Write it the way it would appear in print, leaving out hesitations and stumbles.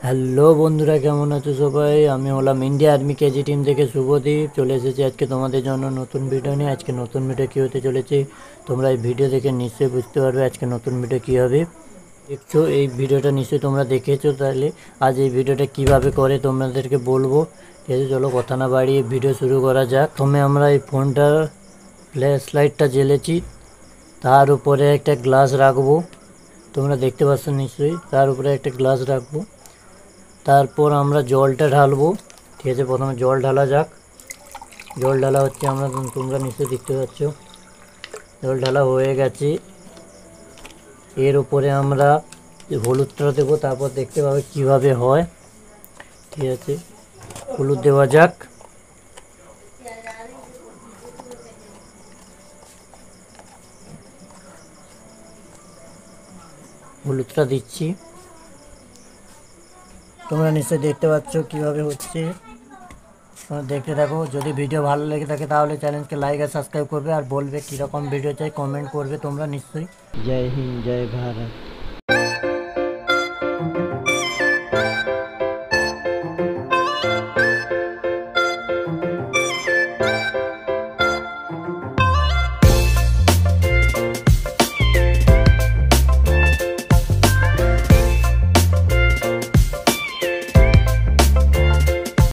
Hello বন্ধুরা, কেমন আছো সবাই? আমি হলাম ইন্ডিয়া আর্মি কেজি টিম থেকে শুভদীপ। চলে এসেছি আজকে তোমাদের জন্য নতুন ভিডিও নিয়ে। আজকে নতুন ভিডিও কী হতে চলেছে তোমরা এই ভিডিও দেখে নিশ্চয়ই বুঝতে পারবে আজকে নতুন ভিডিও কী হবে। দেখছো এই ভিডিওটা নিশ্চয়ই তোমরা দেখেছো, তাহলে আজ এই ভিডিওটা কিভাবে করে তোমাদেরকে বলবো। ঠিক আছে, চলো কথা না বাড়িয়ে ভিডিও শুরু করা যাক। প্রথমে আমরা এই ফোনটার ফ্ল্যাশ লাইটটা জ্বেলেছি, তার উপরে একটা গ্লাস রাখবো। তোমরা দেখতে পাচ্ছ নিশ্চয়ই, তার উপরে একটা গ্লাস রাখবো। তারপর আমরা জলটা ঢালবো। ঠিক আছে, প্রথমে জল ঢালা যাক। জল ঢালা হচ্ছে, তোমরা নিশ্চয়ই দেখতে পাচ্ছ জল ঢালা হয়ে গেছে। এর উপরে আমরা হলুদটা দেবো, তারপর দেখতে পাবে কিভাবে হয়। ঠিক আছে, হলুদ দেওয়া যাক। হলুদটা দিচ্ছি, তোমরা নিশ্চয়ই দেখতে পাচ্ছ কিভাবে হচ্ছে। তোমরা দেখতে থাকো। যদি ভিডিও ভালো লেগে থাকে তাহলে চ্যানেলকে লাইক আর সাবস্ক্রাইব করবে, আর বলবে কীরকম ভিডিও চাই, কমেন্ট করবে তোমরা নিশ্চয়ই। জয় হিন্দ, জয় ভারত।